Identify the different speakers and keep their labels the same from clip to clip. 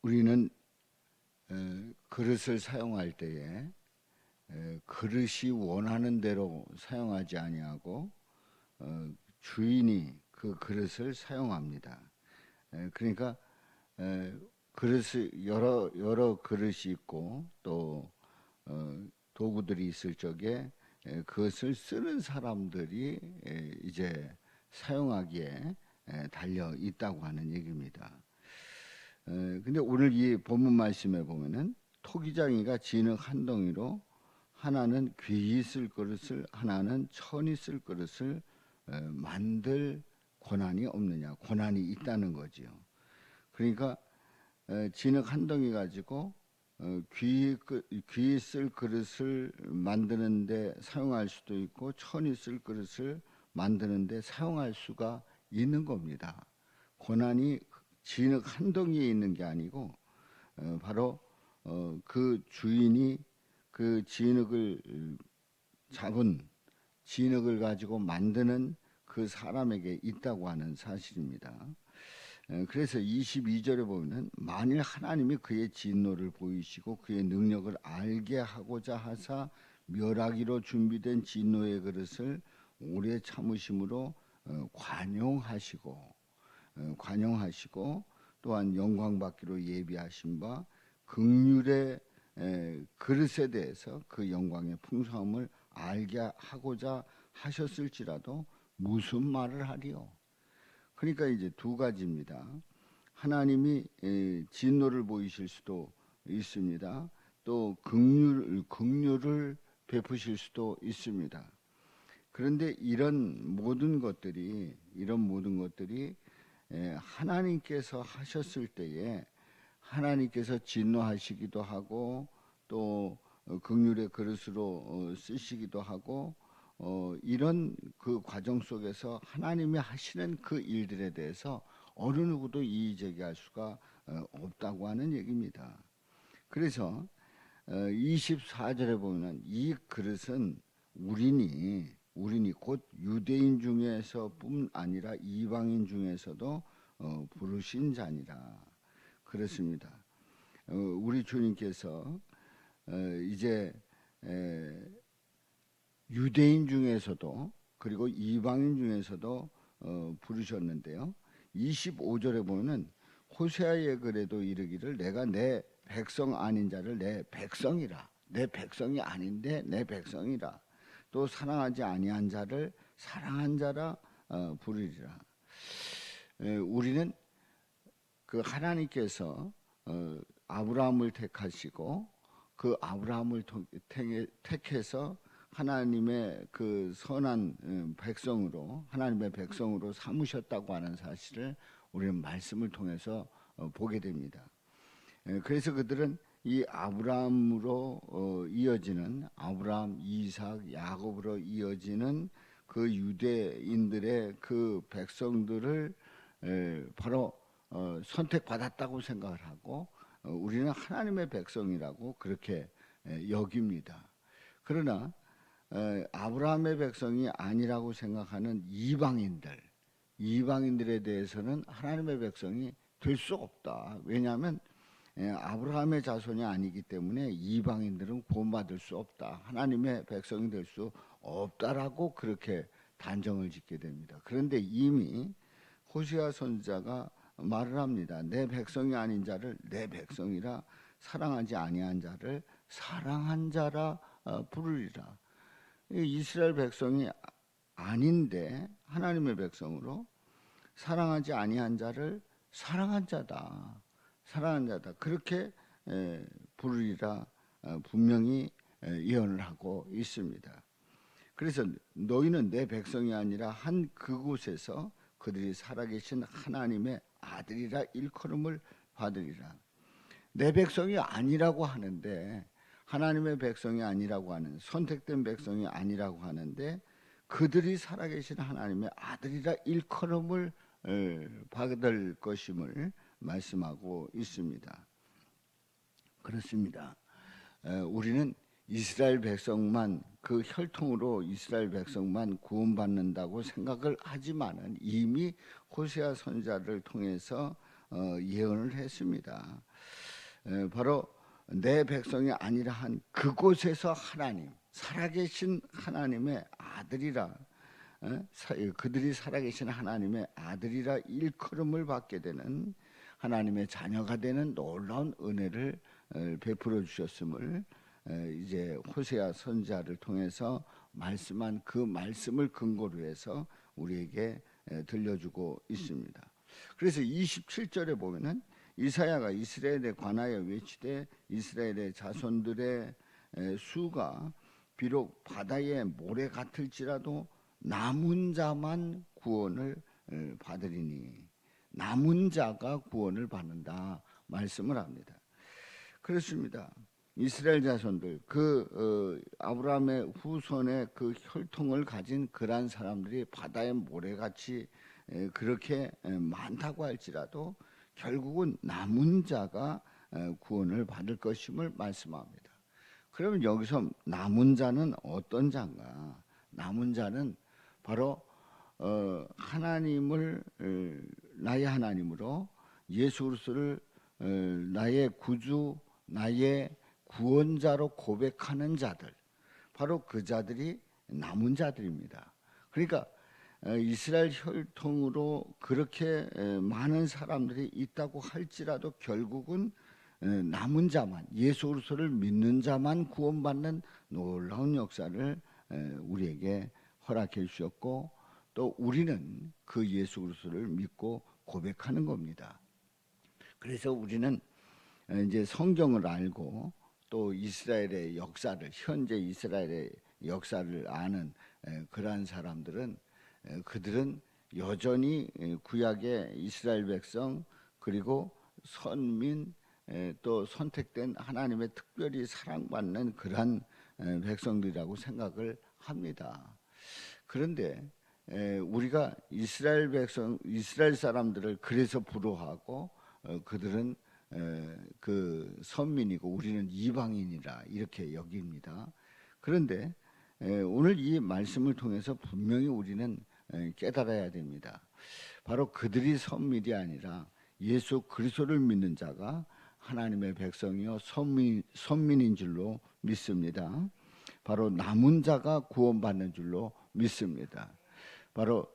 Speaker 1: 우리는 그릇을 사용할 때에 그릇이 원하는 대로 사용하지 아니하고 주인이 그 그릇을 사용합니다. 그러니까 그릇이 여러 그릇이 있고 또 도구들이 있을 적에 그것을 쓰는 사람들이 이제 사용하기에 달려 있다고 하는 얘기입니다. 근데 오늘 이 본문 말씀에 보면은 토기장이가 진흙 한 덩이로 하나는 귀히 쓸 그릇을 하나는 천히 쓸 그릇을 만들 권한이 없느냐? 권한이 있다는 거지요. 그러니까 진흙 한 덩이 가지고 귀히 쓸 그릇을 만드는데 사용할 수도 있고 천히 쓸 그릇을 만드는데 사용할 수가 있는 겁니다. 권한이 진흙 한 덩이에 있는 게 아니고 바로 그 주인이 그 진흙을 잡은 진흙을 가지고 만드는 그 사람에게 있다고 하는 사실입니다. 그래서 22절에 보면 만일 하나님이 그의 진노를 보이시고 그의 능력을 알게 하고자 하사 멸하기로 준비된 진노의 그릇을 오래 참으심으로 관용하시고 또한 영광 받기로 예비하신 바 긍휼의 그릇에 대해서 그 영광의 풍성함을 알게 하고자 하셨을지라도 무슨 말을 하리요? 그러니까 이제 두 가지입니다. 하나님이 진노를 보이실 수도 있습니다. 또 긍휼을 베푸실 수도 있습니다. 그런데 이런 모든 것들이 하나님께서 하셨을 때에 하나님께서 진노하시기도 하고 또 긍휼의 그릇으로 쓰시기도 하고 이런 그 과정 속에서 하나님이 하시는 그 일들에 대해서 어느 누구도 이의 제기할 수가 없다고 하는 얘기입니다. 그래서 24절에 보면 이 그릇은 우리니 곧 유대인 중에서뿐 아니라 이방인 중에서도 부르신 자니라. 그렇습니다. 우리 주님께서 이제 유대인 중에서도 그리고 이방인 중에서도 부르셨는데요. 25절에 보면 호세아의 글에도 이르기를 내가 내 백성 아닌 자를 내 백성이라, 내 백성이 아닌데 내 백성이라, 또 사랑하지 아니한 자를 사랑한 자라 부르리라. 우리는 그 하나님께서 아브라함을 택하시고 그 아브라함을 택해서 하나님의 그 선한 백성으로 하나님의 백성으로 삼으셨다고 하는 사실을 우리는 말씀을 통해서 보게 됩니다. 그래서 그들은 이 아브라함으로 이어지는 아브라함, 이삭, 야곱으로 이어지는 그 유대인들의 그 백성들을 바로 선택받았다고 생각을 하고 우리는 하나님의 백성이라고 그렇게 여깁니다. 그러나 아브라함의 백성이 아니라고 생각하는 이방인들에 대해서는 하나님의 백성이 될 수 없다. 왜냐하면 아브라함의 자손이 아니기 때문에 이방인들은 구원받을 수 없다. 하나님의 백성이 될 수 없다라고 그렇게 단정을 짓게 됩니다. 그런데 이미 호세아 선지자가 말을 합니다. 내 백성이 아닌 자를 내 백성이라 사랑하지 아니한 자를 사랑한 자라 부르리라. 이스라엘 백성이 아닌데 하나님의 백성으로 사랑하지 아니한 자를 사랑한 자다. 그렇게 부르리라 분명히 예언을 하고 있습니다. 그래서 너희는 내 백성이 아니라 한 그곳에서 그들이 살아계신 하나님의 아들이라 일컬음을 받으리라. 내 백성이 아니라고 하는데 하나님의 백성이 아니라고 하는 선택된 백성이 아니라고 하는데 그들이 살아계신 하나님의 아들이라 일컬음을 받을 것임을 말씀하고 있습니다. 그렇습니다. 우리는 이스라엘 백성만 그 혈통으로 이스라엘 백성만 구원받는다고 생각을 하지만은 이미 호세아 선지자를 통해서 예언을 했습니다. 바로 내 백성이 아니라 한 그곳에서 하나님, 살아계신 하나님의 아들이라, 그들이 살아계신 하나님의 아들이라 일컬음을 받게 되는 하나님의 자녀가 되는 놀라운 은혜를 베풀어 주셨음을 이제 호세아 선지자를 통해서 말씀한 그 말씀을 근거로 해서 우리에게 들려주고 있습니다. 그래서 27절에 보면은 이사야가 이스라엘에 관하여 외치되 이스라엘의 자손들의 수가 비록 바다의 모래 같을지라도 남은 자만 구원을 받으리니, 남은 자가 구원을 받는다 말씀을 합니다. 그렇습니다. 이스라엘 자손들, 아브라함의 후손의 그 혈통을 가진 그러한 사람들이 바다의 모래같이 그렇게 많다고 할지라도 결국은 남은 자가 구원을 받을 것임을 말씀합니다. 그러면 여기서 남은 자는 어떤 자인가? 남은 자는 바로 하나님을 나의 하나님으로 예수 그리스도를 나의 구주, 나의 구원자로 고백하는 자들, 바로 그 자들이 남은 자들입니다. 그러니까 이스라엘 혈통으로 그렇게 많은 사람들이 있다고 할지라도 결국은 남은 자만, 예수 그리스도를 믿는 자만 구원받는 놀라운 역사를 우리에게 허락해 주셨고, 또 우리는 그 예수 그리스도를 믿고 고백하는 겁니다. 그래서 우리는 이제 성경을 알고 또 이스라엘의 역사를, 현재 이스라엘의 역사를 아는 그러한 사람들은, 그들은 여전히 구약의 이스라엘 백성, 그리고 선민, 또 선택된 하나님의 특별히 사랑받는 그러한 백성들이라고 생각을 합니다. 그런데 우리가 이스라엘 백성, 이스라엘 사람들을 그래서 부러워하고 그들은 그 선민이고 우리는 이방인이라 이렇게 여깁니다. 그런데 오늘 이 말씀을 통해서 분명히 우리는 깨달아야 됩니다. 바로 그들이 선민이 아니라 예수 그리스도를 믿는 자가 하나님의 백성이요 선민인 줄로 믿습니다. 바로 남은 자가 구원받는 줄로 믿습니다. 바로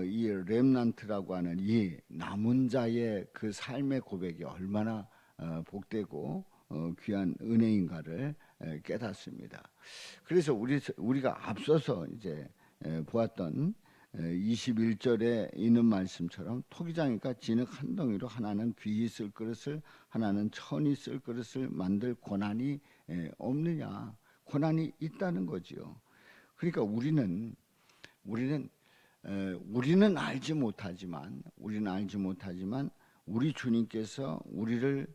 Speaker 1: 이 렘넌트라고 하는 이 남은 자의 그 삶의 고백이 얼마나 복되고 귀한 은혜인가를 깨닫습니다. 그래서 우리가 앞서서 이제 보았던 21절에 있는 말씀처럼 토기장이가 진흙 한 덩이로 하나는 귀히 쓸 그릇을, 하나는 천이 쓸 그릇을 만들 권한이 없느냐? 권한이 있다는 거지요. 그러니까 우리는 알지 못하지만 우리 주님께서 우리를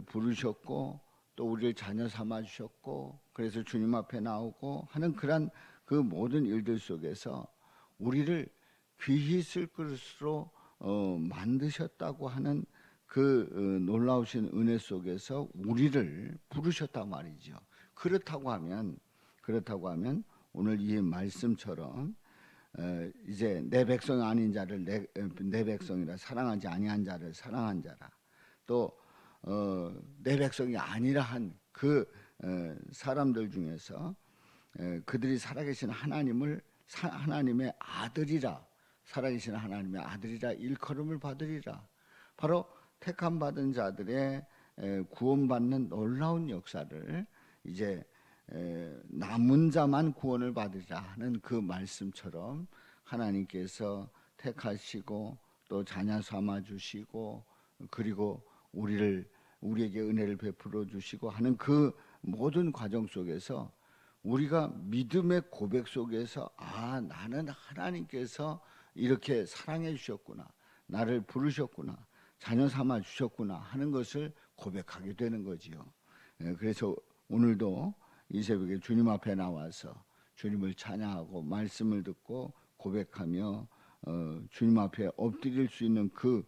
Speaker 1: 부르셨고 또 우리를 자녀 삼아 주셨고, 그래서 주님 앞에 나오고 하는 그런 그 모든 일들 속에서 우리를 귀히 쓸 그릇으로 만드셨다고 하는 그 놀라우신 은혜 속에서 우리를 부르셨단 말이죠. 그렇다고 하면 오늘 이 말씀처럼 이제 내 백성이 아닌 자를 내 백성이라, 사랑하지 아니한 자를 사랑한 자라, 또 내 백성이 아니라 한 그 사람들 중에서 그들이 살아계신 하나님의 아들이라, 살아계신 하나님의 아들이라 일컬음을 받으리라. 바로 택함 받은 자들의 구원받는 놀라운 역사를 이제 남은 자만 구원을 받으리라 하는 그 말씀처럼 하나님께서 택하시고 또 자녀 삼아 주시고, 그리고 우리에게 은혜를 베풀어 주시고 하는 그 모든 과정 속에서 우리가 믿음의 고백 속에서 나는 하나님께서 이렇게 사랑해 주셨구나, 나를 부르셨구나, 자녀 삼아 주셨구나 하는 것을 고백하게 되는 거지요. 그래서 오늘도 이 새벽에 주님 앞에 나와서 주님을 찬양하고 말씀을 듣고 고백하며 주님 앞에 엎드릴 수 있는 그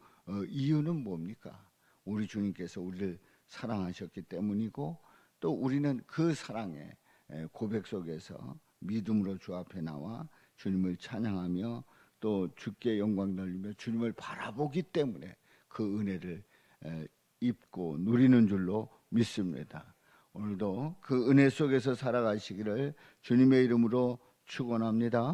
Speaker 1: 이유는 뭡니까? 우리 주님께서 우리를 사랑하셨기 때문이고, 또 우리는 그 사랑의 고백 속에서 믿음으로 주 앞에 나와 주님을 찬양하며 또 주께 영광 돌리며 주님을 바라보기 때문에 그 은혜를 입고 누리는 줄로 믿습니다. 오늘도 그 은혜 속에서 살아가시기를 주님의 이름으로 축원합니다.